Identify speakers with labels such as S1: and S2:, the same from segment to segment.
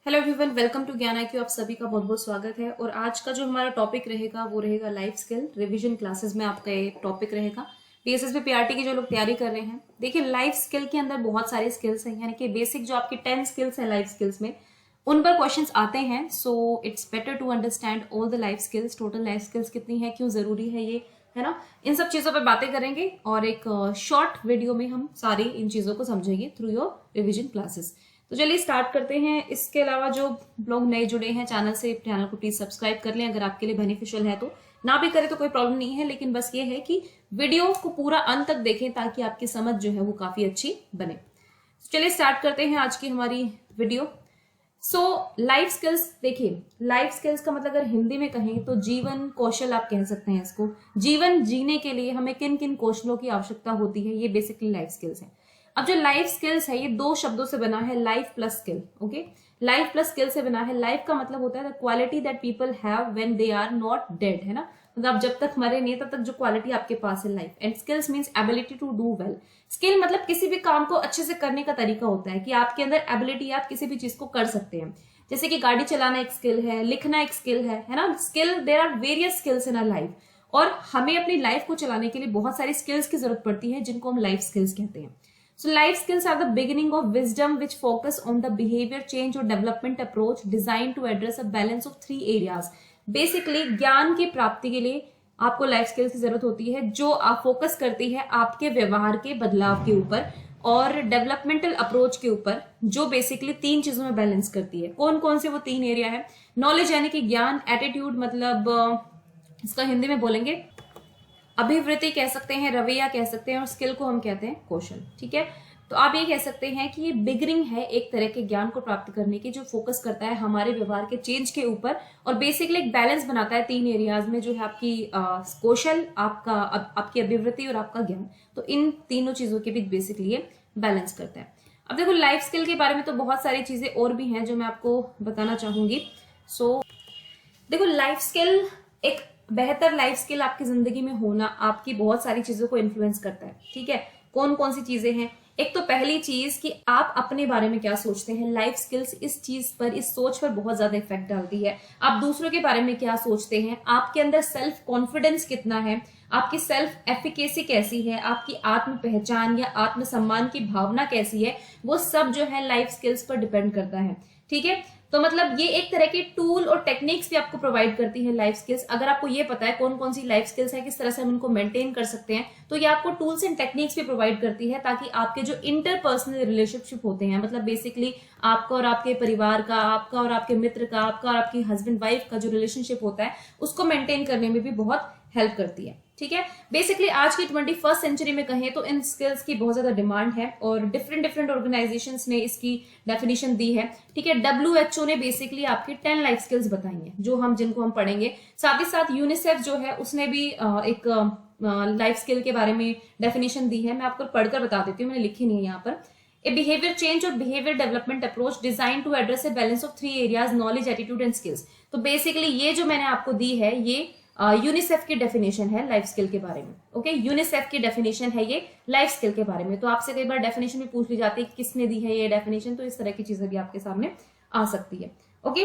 S1: Hello everyone, welcome to ज्ञान IQ। आप सभी का बहुत बहुत स्वागत है। और आज का जो हमारा टॉपिक रहेगा वो रहेगा लाइफ स्किल रिवीजन क्लासेस में। आपका ये टॉपिक रहेगा DSSB PRT की जो लोग तैयारी कर रहे हैं। देखिए, लाइफ स्किल के अंदर बहुत सारे स्किल्स हैं, यानी कि बेसिक जो आपकी 10 स्किल्स हैं लाइफ स्किल्स में, उन पर क्वेश्चंस आते हैं। So it's better to understand all the life skills. Total life skills कितनी है, क्यों जरूरी है ये, है ना, इन सब चीजों पर बातें करेंगे। और एक शॉर्ट वीडियो में हम सारी इन चीजों को समझेंगे थ्रू योर रिविजन क्लासेस। तो चलिए स्टार्ट करते हैं। इसके अलावा जो लोग नए जुड़े हैं चैनल से, चैनल को प्लीज सब्सक्राइब कर लें अगर आपके लिए बेनिफिशियल है। तो ना भी करें तो कोई प्रॉब्लम नहीं है, लेकिन बस ये है कि वीडियो को पूरा अंत तक देखें ताकि आपकी समझ जो है वो काफी अच्छी बने। चलिए स्टार्ट करते हैं आज की हमारी वीडियो। लाइफ स्किल्स, देखिए लाइफ स्किल्स का मतलब अगर हिंदी में कहें तो जीवन कौशल आप कह सकते हैं इसको। जीवन जीने के लिए हमें किन किन कौशलों की आवश्यकता होती है, ये बेसिकली लाइफ स्किल्स है। अब जो लाइफ स्किल्स है ये दो शब्दों से बना है, life plus skill. Okay, life plus skill से बना है। लाइफ का मतलब होता है the quality that people have when they are not dead, है ना, मतलब जब तक मरे नहीं तब तक जो क्वालिटी आपके पास है life. And skills means ability to do well. Skill मतलब किसी भी काम को अच्छे से करने का तरीका होता है कि आपके अंदर एबिलिटी, आप किसी भी चीज को कर सकते हैं। जैसे कि गाड़ी चलाना एक स्किल है, लिखना एक स्किल है ना। Skill, there are various skills in our life, और हमें अपनी लाइफ को चलाने के लिए बहुत सारी स्किल्स की जरूरत पड़ती है जिनको हम लाइफ स्किल्स कहते हैं। So life skills are the beginning of wisdom which focus on the behavior change or development approach designed to address a balance of three areas. Basically ज्ञान की प्राप्ति के लिए आपको लाइफ स्किल्स की जरूरत होती है जो आप फोकस करती है आपके व्यवहार के बदलाव के ऊपर और डेवलपमेंटल अप्रोच के ऊपर, जो बेसिकली तीन चीजों में बैलेंस करती है। कौन कौन से वो तीन एरिया है? नॉलेज यानी कि ज्ञान, एटीट्यूड मतलब इसका हिंदी में बोलेंगे अभिवृत्ति कह सकते हैं, रवैया कह सकते हैं, और स्किल को हम कहते हैं कौशल। ठीक है, तो आप ये कह सकते हैं कि ये बिगिनिंग है एक तरह के ज्ञान को प्राप्त करने की, जो फोकस करता है हमारे व्यवहार के चेंज के ऊपर और बेसिकली एक बैलेंस बनाता है तीन एरियाज में, जो है आपकी कौशल, आपकी अभिवृत्ति और आपका ज्ञान। तो इन तीनों चीजों के बीच बेसिकली ये बैलेंस करता है। अब देखो, लाइफ स्किल के बारे में तो बहुत सारी चीजें और भी हैं जो मैं आपको बताना चाहूंगी। देखो, लाइफ स्किल, एक बेहतर लाइफ स्किल आपकी जिंदगी में होना आपकी बहुत सारी चीजों को इन्फ्लुएंस करता है। ठीक है, कौन कौन सी चीजें हैं? एक तो पहली चीज कि आप अपने बारे में क्या सोचते हैं। लाइफ स्किल्स इस चीज पर, इस सोच पर बहुत ज्यादा इफेक्ट डालती है। आप दूसरों के बारे में क्या सोचते हैं, आपके अंदर सेल्फ कॉन्फिडेंस कितना है, आपकी सेल्फ एफिकेसी कैसी है, आपकी आत्म पहचान या आत्म सम्मान की भावना कैसी है, वो सब जो है लाइफ स्किल्स पर डिपेंड करता है। ठीक है, तो मतलब ये एक तरह के टूल और टेक्निक्स भी आपको प्रोवाइड करती है लाइफ स्किल्स। अगर आपको ये पता है कौन कौन सी लाइफ स्किल्स है, किस तरह से हम इनको मेंटेन कर सकते हैं, तो ये आपको टूल्स एंड टेक्निक्स भी प्रोवाइड करती है ताकि आपके जो इंटरपर्सनल रिलेशनशिप होते हैं, मतलब बेसिकली आपका और आपके परिवार का, आपका और आपके मित्र का, आपका और आपकी हस्बैंड वाइफ का जो रिलेशनशिप होता है उसको मेंटेन करने में भी बहुत हेल्प करती है। ठीक है, बेसिकली आज की 21st सेंचुरी में कहें तो इन स्किल्स की बहुत ज्यादा डिमांड है और डिफरेंट डिफरेंट ऑर्गेनाइजेशंस ने इसकी डेफिनेशन दी है। ठीक है, WHO ने बेसिकली आपकी 10 लाइफ स्किल्स बताई हैं जो जिनको हम पढ़ेंगे। साथ ही साथ यूनिसेफ जो है उसने भी एक लाइफ स्किल के बारे में डेफिनेशन दी है। मैं आपको पढ़कर बता देती हूँ, मैंने लिखी नहीं है यहाँ पर। ए बिहेवियर चेंज और behaviour development approach design to address a balance of 3 areas, knowledge, attitude and skills. तो बेसिकली ये जो मैंने आपको दी है ये यूनिसेफ की डेफिनेशन है लाइफ स्किल के बारे में। ओके, यूनिसेफ की डेफिनेशन है ये लाइफ स्किल के बारे में। तो आपसे कई बार डेफिनेशन भी पूछ ली जाती है किसने दी है ये डेफिनेशन, तो इस तरह की चीजें भी आपके सामने आ सकती है। ओके,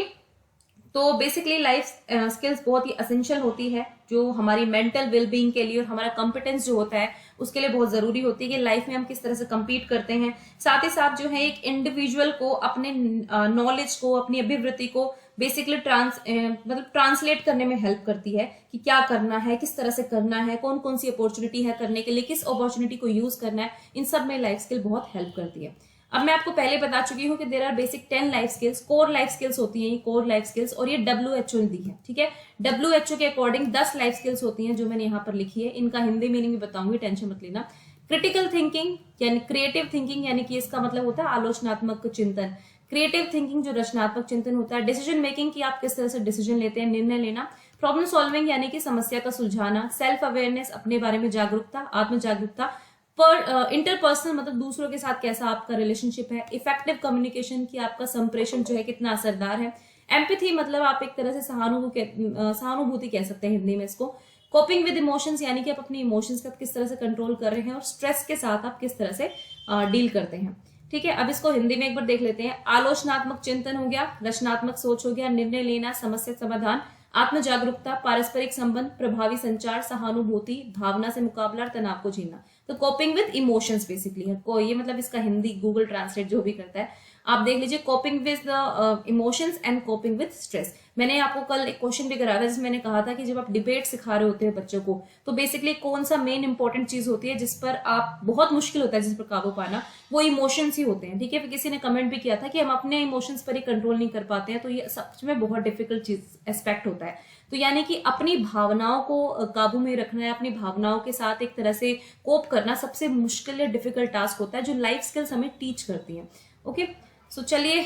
S1: तो बेसिकली लाइफ स्किल्स बहुत ही असेंशियल होती है जो हमारी मेंटल वेलबींग के लिए और हमारा कॉम्पिटेंस जो होता है उसके लिए बहुत जरूरी होती है कि लाइफ में हम किस तरह से compete करते हैं। साथ ही साथ जो है एक इंडिविजुअल को अपने नॉलेज को, अपनी अभिवृत्ति को बेसिकली ट्रांसलेट करने में हेल्प करती है कि क्या करना है, किस तरह से करना है, कौन कौन सी अपॉर्चुनिटी है करने के लिए, किस अपॉर्चुनिटी को यूज करना है, इन सब में लाइफ स्किल बहुत हेल्प करती है। अब मैं आपको पहले बता चुकी हूँ कि there are basic 10 life skills, core life skills होती हैं, ये कोर लाइफ स्किल्स, और ये WHO ने दी है। ठीक है, WHO के अकॉर्डिंग 10 लाइफ स्किल्स होती हैं जो मैंने यहाँ पर लिखी है। इनका हिंदी मीनिंग भी बताऊंगी, टेंशन मत लेना। क्रिटिकल थिंकिंग यानी क्रिएटिव थिंकिंग, यानी कि इसका मतलब होता है आलोचनात्मक चिंतन। क्रिएटिव थिंकिंग जो रचनात्मक चिंतन होता है। डिसीजन मेकिंग की आप किस तरह से डिसीजन लेते हैं, निर्णय लेना। प्रॉब्लम सॉल्विंग यानी कि समस्या का सुलझाना। सेल्फ अवेयरनेस, अपने बारे में जागरूकता, आत्म जागरूकता। पर इंटरपर्सनल मतलब दूसरों के साथ कैसा आपका रिलेशनशिप है। इफेक्टिव कम्युनिकेशन की आपका संप्रेषण जो है कितना असरदार है। एम्पैथी मतलब आप एक तरह से सहानुभूति कह सकते हैं हिंदी में इसको। कोपिंग विद इमोशंस यानी कि आप अपने इमोशंस का किस तरह से कंट्रोल कर रहे हैं, और स्ट्रेस के साथ आप किस तरह से डील करते हैं। ठीक है, अब इसको हिंदी में एक बार देख लेते हैं। आलोचनात्मक चिंतन हो गया, रचनात्मक सोच हो गया, निर्णय लेना, समस्या समाधान, आत्म जागरूकता, पारस्परिक संबंध, प्रभावी संचार, सहानुभूति, भावना से मुकाबला और तनाव को झेलना। तो कोपिंग विद इमोशंस बेसिकली है को, ये मतलब इसका हिंदी गूगल ट्रांसलेट जो भी करता है आप देख लीजिए, coping with emotions and coping with stress. मैंने आपको कल एक क्वेश्चन भी कराया था जिसमें मैंने कहा था कि जब आप डिबेट सिखा रहे होते हैं बच्चों को, तो बेसिकली कौन सा मेन इंपॉर्टेंट चीज होती है जिस पर आप बहुत मुश्किल होता है जिस पर काबू पाना, वो इमोशंस ही होते हैं। ठीक है, फिर किसी ने कमेंट भी किया था कि हम अपने इमोशंस पर ही कंट्रोल नहीं कर पाते हैं, तो ये सच में बहुत डिफिकल्ट चीज एस्पेक्ट होता है। तो यानी कि अपनी भावनाओं को काबू में रखना है, अपनी भावनाओं के साथ एक तरह से कोप करना सबसे मुश्किल या डिफिकल्ट टास्क होता है जो लाइफ स्किल्स हमें टीच करती है। ओके, सो चलिए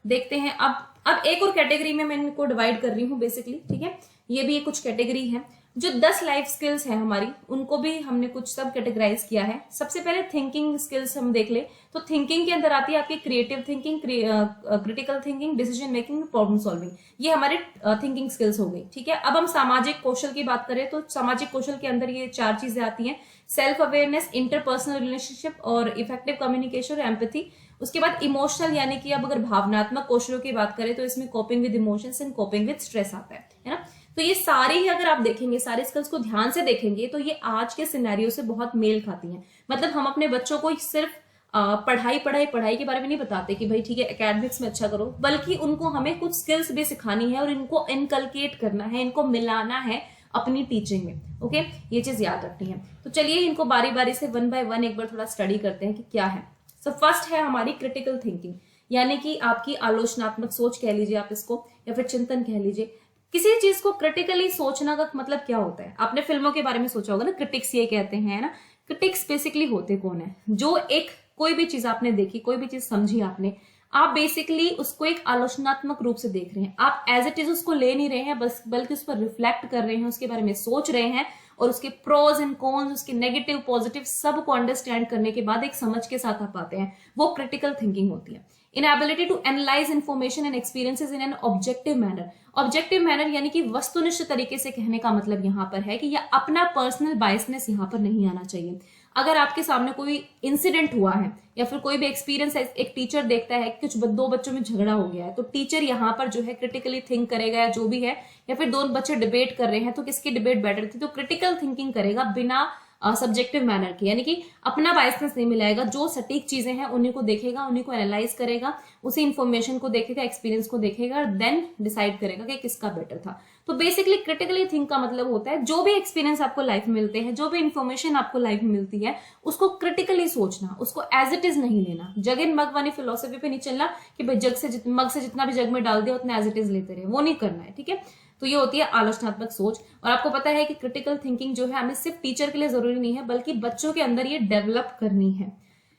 S1: देखते हैं। अब एक और कैटेगरी में मैं इनको डिवाइड कर रही हूँ बेसिकली। ठीक है, ये भी कुछ कैटेगरी है। जो 10 लाइफ स्किल्स हैं हमारी, उनको भी हमने कुछ सब कैटेगराइज किया है। सबसे पहले थिंकिंग स्किल्स हम देख ले, तो थिंकिंग के अंदर आती है आपकी creative thinking, critical thinking, decision making, problem solving. ये हमारे थिंकिंग स्किल्स हो गई। ठीक है, अब हम सामाजिक कौशल की बात करें तो सामाजिक कौशल के अंदर ये 4 चीजें आती हैं, सेल्फ अवेयरनेस, इंटरपर्सनल रिलेशनशिप और इफेक्टिव कम्युनिकेशन और एम्पैथी। उसके बाद इमोशनल, यानी कि अब अगर भावनात्मक कौशलों की बात करें तो इसमें coping with emotions and coping with stress आता है ना। तो ये सारे ही अगर आप देखेंगे, सारे स्किल्स को ध्यान से देखेंगे तो ये आज के सिनेरियो से बहुत मेल खाती हैं। मतलब हम अपने बच्चों को सिर्फ पढ़ाई के बारे में नहीं बताते कि भाई ठीक है एकेडमिक्स में अच्छा करो, बल्कि उनको हमें कुछ स्किल्स भी सिखानी है और इनको इनकलकेट करना है, इनको मिलाना है अपनी टीचिंग में। ओके, ये चीज याद रखनी है। तो चलिए इनको बारी बारी से 1 बाय 1 एक बार थोड़ा स्टडी करते हैं कि क्या है। सो फर्स्ट है हमारी क्रिटिकल थिंकिंग, यानी कि आपकी आलोचनात्मक सोच कह लीजिए आप इसको, या फिर चिंतन कह लीजिए। किसी चीज को क्रिटिकली सोचना का मतलब क्या होता है? आपने फिल्मों के बारे में सोचा होगा ना, क्रिटिक्स ये कहते हैं ना। क्रिटिक्स बेसिकली होते कौन है? जो एक कोई भी चीज आपने देखी, कोई भी चीज समझी आपने, आप बेसिकली उसको एक आलोचनात्मक रूप से देख रहे हैं। आप एज इट इज उसको ले नहीं रहे हैं, बस बल्कि उस पर रिफ्लेक्ट कर रहे हैं, उसके बारे में सोच रहे हैं और उसके प्रोज एंड कॉन्स, उसके नेगेटिव पॉजिटिव सब को अंडरस्टैंड करने के बाद एक समझ के साथ आप आते हैं, वो क्रिटिकल थिंकिंग होती है। Inability to analyse information and experiences in an objective manner. Objective manner यानी कि वस्तुनिष्ठ तरीके से कहने का मतलब यहाँ पर है कि यह अपना पर्सनल बायसनेस यहाँ पर नहीं आना चाहिए। अगर आपके सामने कोई इंसिडेंट हुआ है या फिर कोई भी एक्सपीरियंस है, एक टीचर देखता है कि कुछ 2 बच्चों में झगड़ा हो गया है, तो टीचर यहाँ पर जो है क्रिटिकली थिंक करेगा या जो भी है, या फिर 2 बच्चे डिबेट कर रहे हैं तो किसकी डिबेट बेटर थी, तो क्रिटिकल थिंकिंग करेगा बिना सब्जेक्टिव मैनर की, यानी कि अपना बायसनेस नहीं मिलाएगा। जो सटीक चीजें हैं उन्हीं को देखेगा, उन्हीं को एनालाइज करेगा, उसी इंफॉर्मेशन को देखेगा, एक्सपीरियंस को देखेगा और देन डिसाइड करेगा कि किसका बेटर था। तो बेसिकली क्रिटिकली थिंक का मतलब होता है जो भी एक्सपीरियंस आपको लाइफ में मिलते हैं, जो भी इंफॉर्मेशन आपको लाइफ में मिलती है, उसको क्रिटिकली सोचना, उसको एज इट इज नहीं लेना। जग इन मग वाली फिलोसफी पे नहीं चलना कि भाई मग से जितना भी जग में डाल दिया उतना एज इट इज लेते रहे, वो नहीं करना है। ठीक है, तो ये होती है आलोचनात्मक सोच। और आपको पता है कि क्रिटिकल थिंकिंग जो है हमें सिर्फ टीचर के लिए जरूरी नहीं है, बल्कि बच्चों के अंदर ये डेवलप करनी है।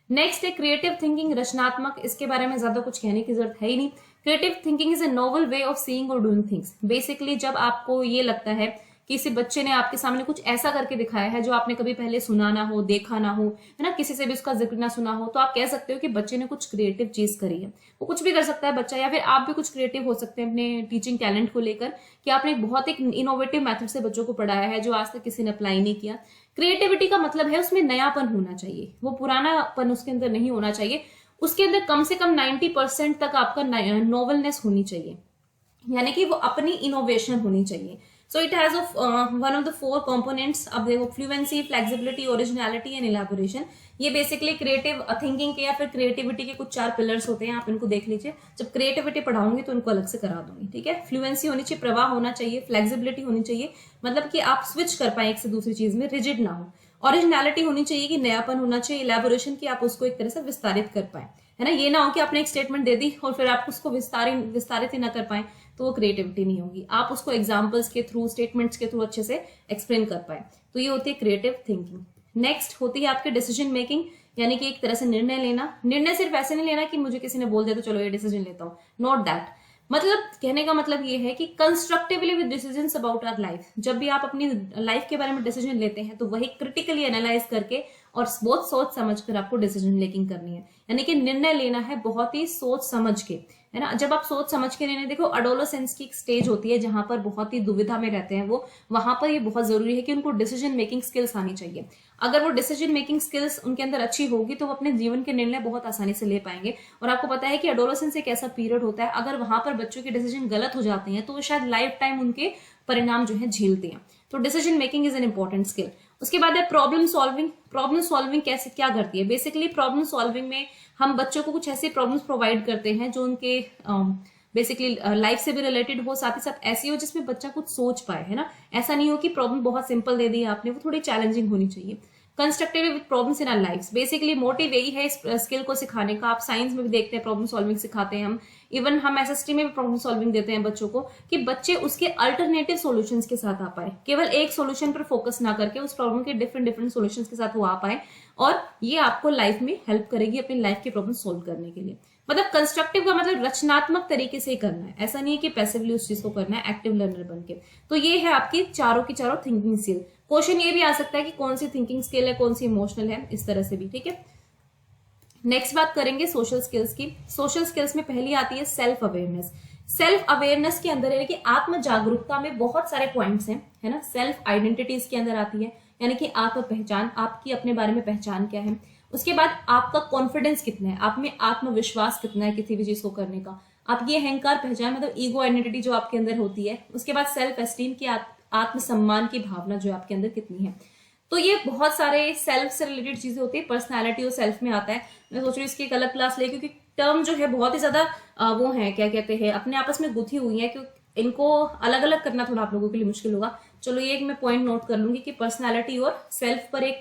S1: नेक्स्ट है क्रिएटिव थिंकिंग, रचनात्मक। इसके बारे में ज्यादा कुछ कहने की जरूरत है ही नहीं। Creative thinking is a novel way of seeing और डूइंग थिंग्स। बेसिकली जब आपको ये लगता है किसी बच्चे ने आपके सामने कुछ ऐसा करके दिखाया है जो आपने कभी पहले सुना ना हो, देखा ना हो, है ना, किसी से भी उसका जिक्र ना सुना हो, तो आप कह सकते हो कि बच्चे ने कुछ क्रिएटिव चीज करी है। वो कुछ भी कर सकता है बच्चा, या फिर आप भी कुछ क्रिएटिव हो सकते हैं अपने टीचिंग टैलेंट को लेकर, कि आपने बहुत एक इनोवेटिव मेथड से बच्चों को पढ़ाया है जो आज तक किसी ने अप्लाई नहीं किया। क्रिएटिविटी का मतलब है उसमें नयापन होना चाहिए, वो पुरानापन उसके अंदर नहीं होना चाहिए। उसके अंदर कम से कम 90% तक आपका नोवेलनेस होनी चाहिए, यानी कि वो अपनी इनोवेशन होनी चाहिए। So it has one of the 4 components। अब देखो, फ्लुएंसी, फ्लेक्सिबिलिटी, ओरिजिनलिटी एंड इलैबोरेशन। ये बेसिकली क्रिएटिव थिंकिंग के या फिर क्रिएटिविटी के कुछ 4 पिलर्स होते हैं, आप इनको देख लीजिए। जब क्रिएटिविटी पढ़ाऊंगी तो इनको अलग से करा दूंगी। ठीक है, फ्लुएंसी होनी चाहिए, प्रवाह होना चाहिए, फ्लेक्सिबिलिटी होनी चाहिए, मतलब कि आप स्विच कर पाए एक से दूसरी चीज में, रिजिड ना हो। ओरिजिनलिटी होनी चाहिए कि नयापन होना चाहिए। इलैबोरेशन की आप उसको एक तरह से विस्तारित कर पाए, है ना, ये ना हो कि आपने एक स्टेटमेंट दे दी और फिर आप उसको विस्तारित ही ना कर पाए, तो वो क्रिएटिविटी नहीं होगी। आप उसको एग्जांपल्स के थ्रू, स्टेटमेंट्स के थ्रू अच्छे से एक्सप्लेन कर पाए, तो ये होती है क्रिएटिव थिंकिंग। नेक्स्ट होती है आपकी डिसीजन मेकिंग, यानी कि एक तरह से निर्णय लेना। निर्णय सिर्फ ऐसे नहीं लेना कि मुझे किसी ने बोल दिया तो चलो ये डिसीजन लेता हूँ, नॉट दैट। मतलब कहने का मतलब ये है कि constructively with decisions about our life. जब भी आप अपनी लाइफ के बारे में डिसीजन लेते हैं तो वही क्रिटिकली एनालाइज करके और बहुत सोच समझ कर आपको डिसीजन मेकिंग करनी है, यानी कि निर्णय लेना है बहुत ही सोच समझ के। है ना। जब आप सोच समझ के निर्णय, देखो अडोलोसेंस की एक स्टेज होती है जहां पर बहुत ही दुविधा में रहते हैं वो, वहां पर ये बहुत जरूरी है कि उनको डिसीजन मेकिंग स्किल्स आनी चाहिए। अगर वो डिसीजन मेकिंग स्किल्स उनके अंदर अच्छी होगी तो वो अपने जीवन के निर्णय बहुत आसानी से ले पाएंगे। और आपको पता है कि एडोलेसेंस एक ऐसा पीरियड होता है, अगर वहां पर बच्चों के डिसीजन गलत हो जाते हैं तो वो शायद लाइफ टाइम उनके परिणाम जो है झेलते हैं। तो decision making is an important skill. उसके बाद है प्रॉब्लम सॉल्विंग। प्रॉब्लम सॉल्विंग कैसे क्या करती है? बेसिकली प्रॉब्लम सॉल्विंग में हम बच्चों को कुछ ऐसे प्रॉब्लम्स प्रोवाइड करते हैं जो उनके बेसिकली लाइफ से भी रिलेटेड हो, साथ ही साथ ऐसी हो जिसमें बच्चा कुछ सोच पाए, है ना। ऐसा नहीं हो कि प्रॉब्लम बहुत सिंपल दे दी आपने, वो थोड़ी चैलेंजिंग होनी चाहिए। Constructive with problems in our lifes, basically motive यही है इस स्किल को सिखाने का। आप साइंस में भी देखते हैं प्रॉब्लम सॉल्विंग सिखाते हैं हम, इवन हम एसएसटी में भी प्रॉब्लम सॉल्विंग देते हैं बच्चों को, कि बच्चे उसके अल्टरनेटिव सॉल्यूशंस के साथ आ पाए, केवल एक सॉल्यूशन पर फोकस ना करके उस प्रॉब्लम के डिफरेंट डिफरेंट सॉल्यूशंस के साथ वो आ पाए, और ये आपको लाइफ में हेल्प करेगी अपनी लाइफ की प्रॉब्लम सोल्व करने के लिए। मतलब कंस्ट्रक्टिव का मतलब रचनात्मक तरीके से करना है, ऐसा नहीं है कि पैसिवली उस चीज को करना है, एक्टिव लर्नर बन के। तो ये है आपकी चारों की चारों थिंकिंग स्किल। क्वेश्चन ये भी आ सकता है कि कौन सी थिंकिंग स्किल है, कौन सी इमोशनल है, इस तरह से भी, ठीक है। नेक्स्ट बात करेंगे सोशल स्किल्स की। सोशल स्किल्स में पहली आती है सेल्फ अवेयरनेस। सेल्फ अवेयरनेस के अंदर यानी कि आत्म जागरूकता में बहुत सारे पॉइंट्स हैं, है ना। सेल्फ आइडेंटिटीज के अंदर आती है, यानी कि आत्म पहचान, आपकी अपने बारे में पहचान क्या है। उसके बाद आपका कॉन्फिडेंस कितना है, आप में आत्मविश्वास कितना है किसी भी चीज को करने का, आपकी अहंकार पहचान मतलब ईगो आइडेंटिटी जो आपके अंदर होती है। उसके बाद सेल्फ एस्टीम की आत्मसम्मान की भावना जो आपके अंदर कितनी है। तो ये बहुत सारे सेल्फ से रिलेटेड चीजें होती है, पर्सनालिटी और सेल्फ में आता है। मैं सोच रही हूँ इसकी एक अलग क्लास ले, क्योंकि टर्म जो है बहुत ही ज्यादा वो है, क्या कहते हैं, अपने आपस में गुथी हुई है, क्योंकि इनको अलग अलग करना थोड़ा आप लोगों के लिए मुश्किल होगा। चलो ये एक मैं पॉइंट नोट कर लूंगी कि पर्सनालिटी और सेल्फ पर एक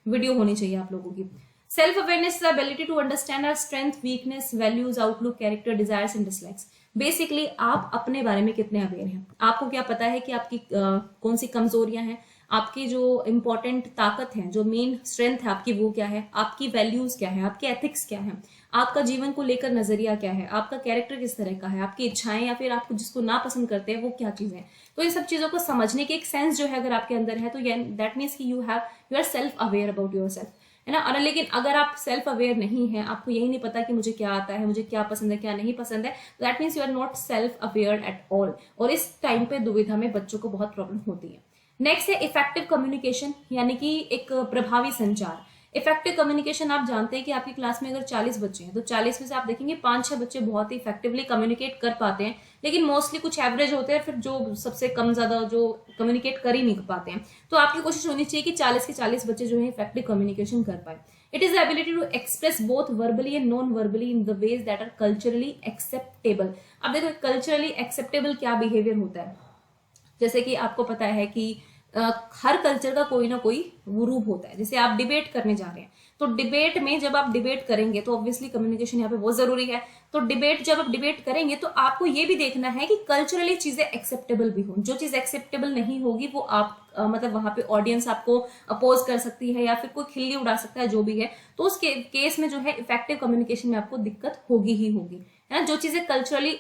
S1: वीडियो होनी चाहिए आप लोगों की। Self awareness is the ability to understand our strength, weakness, values, outlook, character, desires and dislikes. Basically आप अपने बारे में कितने अवेयर हैं, आपको क्या पता है कि आपकी कौन सी कमजोरियां हैं, आपकी जो इंपॉर्टेंट ताकत है, जो मेन स्ट्रेंथ है आपकी, वो क्या है, आपकी वैल्यूज क्या है, आपके एथिक्स क्या है, आपका जीवन को लेकर नजरिया क्या है, आपका कैरेक्टर किस तरह का है, आपकी इच्छाएं या फिर आपको जिसको ना पसंद करते हैं वो क्या चीजें हैं। तो ये सब चीजों को समझने की एक सेंस जो है अगर आपके अंदर है, तो दैट मीन्स कि you are self aware about yourself, है ना। और लेकिन अगर आप सेल्फ अवेयर नहीं है, आपको यही नहीं पता कि मुझे क्या आता है, मुझे क्या पसंद है, क्या नहीं पसंद है, that means you are not self aware at all. और इस टाइम पे दुविधा में बच्चों को बहुत प्रॉब्लम होती है। नेक्स्ट है इफेक्टिव कम्युनिकेशन, यानी कि एक प्रभावी संचार। इफेक्टिव कम्युनिकेशन, आप जानते हैं कि आपकी क्लास में अगर 40 बच्चे हैं तो 40 में से आप देखेंगे 5-6 बच्चे बहुत ही इफेक्टिवली कम्युनिकेट कर पाते हैं, लेकिन मोस्टली कुछ एवरेज होते हैं, फिर जो सबसे कम ज्यादा जो कम्युनिकेट कर ही नहीं पाते हैं। तो आपकी कोशिश होनी चाहिए कि 40 के 40 बच्चे जो है इफेक्टिव कम्युनिकेशन कर पाए। It is the ability to express both verbally and non verbally in the ways that are culturally acceptable. अब देखो कल्चरली एक्सेप्टेबल क्या बिहेवियर होता है, जैसे कि आपको पता है कि हर कल्चर का कोई ना कोई वो रूप होता है। जैसे आप डिबेट करने जा रहे हैं, तो डिबेट में जब आप डिबेट करेंगे तो ऑब्वियसली कम्युनिकेशन यहाँ पे बहुत जरूरी है। तो डिबेट जब आप डिबेट करेंगे तो आपको ये भी देखना है कि कल्चरली चीजें एक्सेप्टेबल भी हो। जो चीज एक्सेप्टेबल नहीं होगी वो आप मतलब वहां पे ऑडियंस आपको अपोज कर सकती है या फिर कोई खिल्ली उड़ा सकता है, जो भी है। तो उस केस में जो है इफेक्टिव कम्युनिकेशन में आपको दिक्कत होगी ही होगी, है ना। जो चीजें कल्चरली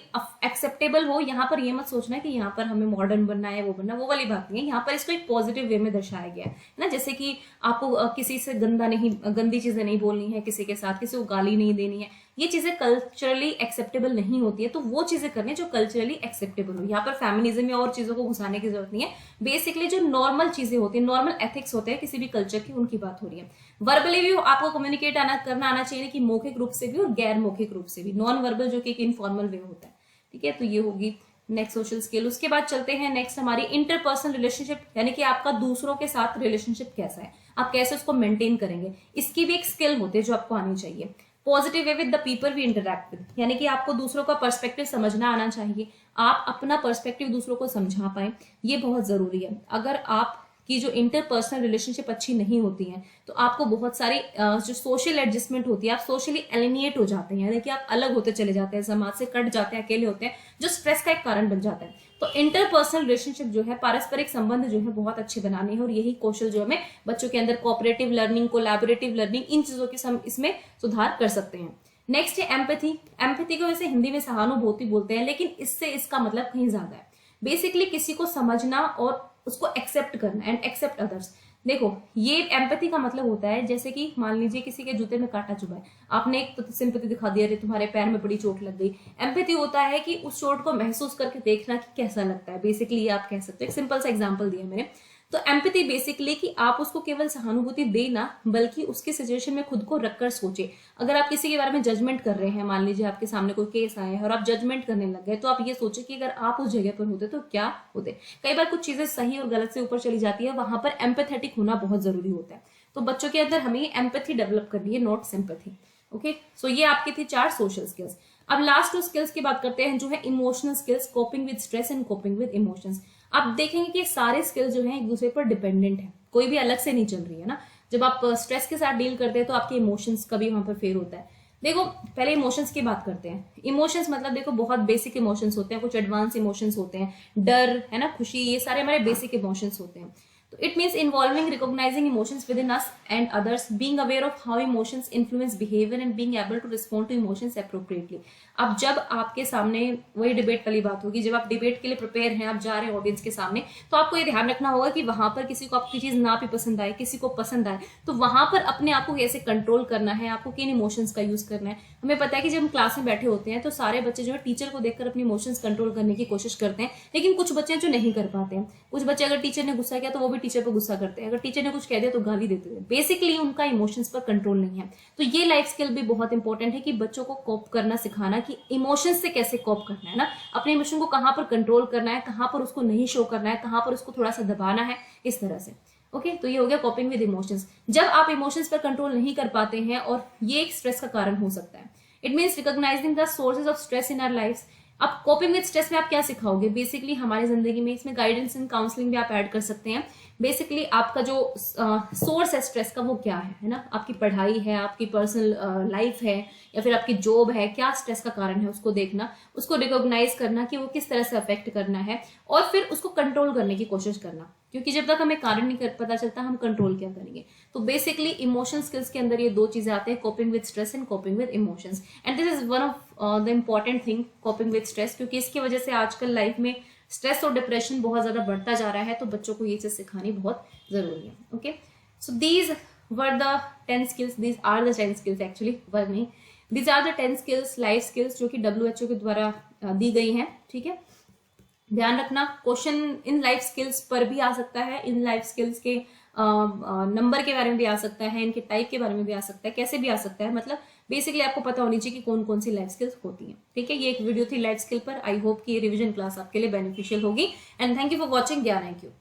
S1: एक्सेप्टेबल हो, यहाँ पर ये मत सोचना कि यहाँ पर हमें मॉडर्न बनना है, वो बनना, वो वाली बात नहीं है। यहाँ पर इसको एक पॉजिटिव वे में दर्शाया गया है ना। जैसे कि आपको किसी से गंदी चीजें नहीं बोलनी है, किसी के साथ किसी को गाली नहीं देनी है, ये चीजें कल्चरली एक्सेप्टेबल नहीं होती है। तो वो चीजें करनी जो कल्चरली एक्सेप्टेबल हो। यहाँ पर फेमिनिज्म या और चीजों को घुसाने की जरूरत नहीं है। बेसिकली जो नॉर्मल चीजें होती है, नॉर्मल एथिक्स होते हैं किसी भी कल्चर की, उनकी बात हो रही है। वर्बली भी आपको कम्युनिकेट करना आना चाहिए कि मौखिक रूप से भी और गैर मौखिक रूप से भी, नॉन वर्बल जो कि एक इनफॉर्मल वे होता है, ठीक है। तो ये होगी नेक्स्ट सोशल स्किल। उसके बाद चलते हैं नेक्स्ट हमारी इंटरपर्सनल रिलेशनशिप, यानी कि आपका दूसरों के साथ रिलेशनशिप कैसा है, आप कैसे उसको मेंटेन करेंगे, इसकी भी एक स्किल होती है जो आपको आनी चाहिए। Positive way with the people we interact with, यानी कि आपको दूसरों का पर्सपेक्टिव समझना आना चाहिए, आप अपना पर्सपेक्टिव दूसरों को समझा पाए, ये बहुत जरूरी है। अगर आप की जो इंटरपर्सनल रिलेशनशिप अच्छी नहीं होती है तो आपको बहुत सारी जो सोशल एडजस्टमेंट होती है, आप सोशली एलिनिएट हो जाते हैं, यानी कि आप अलग होते चले जाते हैं, समाज से कट जाते हैं, अकेले होते हैं, जो स्ट्रेस का एक कारण बन जाता है। तो इंटरपर्सनल रिलेशनशिप जो है, पारस्परिक संबंध जो है बहुत अच्छे बनाने हैं, और यही कौशल जो हमें बच्चों के अंदर कोऑपरेटिव लर्निंग, कोलैबोरेटिव लर्निंग, इन चीजों के हम इसमें सुधार कर सकते हैं। नेक्स्ट है एम्पैथी। एम्पैथी को वैसे हिंदी में सहानुभूति बोलते हैं, लेकिन इससे इसका मतलब कहीं ज्यादा है। बेसिकली किसी को समझना और उसको एक्सेप्ट करना एंड एक्सेप्ट अदर्स। देखो, ये एम्पैथी का मतलब होता है जैसे कि मान लीजिए किसी के जूते में कांटा चुभा है, आपने एक तो सिंपैथी दिखा दिया, अरे तुम्हारे पैर में बड़ी चोट लग गई। एम्पैथी होता है कि उस चोट को महसूस करके देखना कि कैसा लगता है, बेसिकली ये आप कह सकते हो। एक सिंपल सा एग्जांपल दिया मैंने। तो एम्पैथी बेसिकली कि आप उसको केवल सहानुभूति देना, बल्कि उसकी सिचुएशन में खुद को रखकर सोचे। अगर आप किसी के बारे में जजमेंट कर रहे हैं, मान लीजिए आपके सामने कोई केस आया है और आप जजमेंट करने लग गए, तो आप ये सोचे कि अगर आप उस जगह पर होते तो क्या होते। कई बार कुछ चीजें सही और गलत से ऊपर चली जाती है, वहां पर एम्पैथेटिक होना बहुत जरूरी होता है। तो बच्चों के अंदर हमें एम्पैथी डेवलप करनी है, नॉट सिंपैथी। ओके, सो ये आपकी थी 4 सोशल स्किल्स। अब लास्ट 2 स्किल्स की बात करते हैं, जो है emotional skills, coping with stress and coping with emotions. आप देखेंगे कि सारे स्किल्स जो हैं एक दूसरे पर डिपेंडेंट है, कोई भी अलग से नहीं चल रही है ना। जब आप स्ट्रेस के साथ डील करते हैं तो आपके इमोशंस का भी वहां पर फेर होता है। देखो, पहले इमोशंस की बात करते हैं। इमोशंस मतलब देखो बहुत बेसिक इमोशंस होते हैं, कुछ एडवांस इमोशंस होते हैं, डर है ना, खुशी, ये सारे हमारे बेसिक इमोशंस होते हैं। तो it means involving recognising emotions within us and others, being aware of how emotions influence behaviour and being able to respond to emotions appropriately. अब जब आपके सामने वही डिबेट वाली बात होगी, जब आप डिबेट के लिए प्रिपेयर हैं, आप जा रहे हैं ऑडियंस के सामने, तो आपको ये ध्यान रखना होगा कि वहां पर किसी को आपकी चीज ना भी पसंद आए, किसी को पसंद आए, तो वहां पर अपने आप को कैसे कंट्रोल करना है, आपको किन इमोशंस का यूज करना है। हमें पता है कि जब हम क्लास में बैठे होते हैं तो सारे बच्चे जो है टीचर को देखकर अपने इमोशंस कंट्रोल करने की कोशिश करते हैं, लेकिन कुछ बच्चे जो नहीं कर पाते हैं। कुछ बच्चे अगर टीचर ने गुस्सा किया तो वो भी टीचर पर गुस्सा करते हैं, अगर टीचर ने कुछ कह दिया तो गाली देते हैं। बेसिकली उनका इमोशंस पर कंट्रोल नहीं है। तो ये लाइफ स्किल भी बहुत इंपॉर्टेंट है कि बच्चों को कोप करना सिखाना, कि इमोशंस से कैसे कोप करना है ना, अपने इमोशन को कहां पर कंट्रोल करना है, कहां पर उसको नहीं शो करना है, कहां पर उसको थोड़ा सा दबाना है, इस तरह से। ओके, तो ये हो गया कॉपिंग विद इमोशंस। जब आप इमोशंस पर कंट्रोल नहीं कर पाते हैं, और ये एक स्ट्रेस का कारण हो सकता है। It means recognising the sources of stress in our life. अब कोपिंग विद स्ट्रेस में आप क्या सिखाओगे, बेसिकली हमारी जिंदगी में इसमें गाइडेंस एंड काउंसलिंग भी आप ऐड कर सकते हैं। बेसिकली आपका जो सोर्स है स्ट्रेस का वो क्या है ना, आपकी पढ़ाई है, आपकी पर्सनल लाइफ है, या फिर आपकी जॉब है, क्या स्ट्रेस का कारण है उसको देखना, उसको रिकॉग्नाइज करना कि वो किस तरह से अफेक्ट करना है, और फिर उसको कंट्रोल करने की कोशिश करना। क्योंकि जब तक हमें कारण नहीं पता चलता हम कंट्रोल क्या करेंगे। तो बेसिकली इमोशन स्किल्स के अंदर ये 2 चीजें आते हैं, coping with stress and coping with emotions. And this is one of the important thing, coping with stress, क्योंकि इसकी वजह से आजकल लाइफ में स्ट्रेस और डिप्रेशन बहुत ज्यादा बढ़ता जा रहा है। तो बच्चों को ये चीज सिखानी बहुत जरूरी है। Okay, so these were the 10 skills, these are the 10 skills, actually were नहीं, these are the 10 skills, life skills, जो कि WHO के द्वारा दी गई हैं। ठीक है, ध्यान रखना, क्वेश्चन इन लाइफ स्किल्स पर भी आ सकता है, इन लाइफ स्किल्स के नंबर के बारे में भी आ सकता है, इनके टाइप के बारे में भी आ सकता है, कैसे भी आ सकता है। मतलब बेसिकली आपको पता होनी चाहिए कि कौन कौन सी लाइफ स्किल्स होती हैं। ठीक है, ये एक वीडियो थी लाइफ स्किल पर। आई होप कि ये रिवीजन क्लास आपके लिए बेनिफिशियल होगी। And thank you for watching. ज्ञान IQ।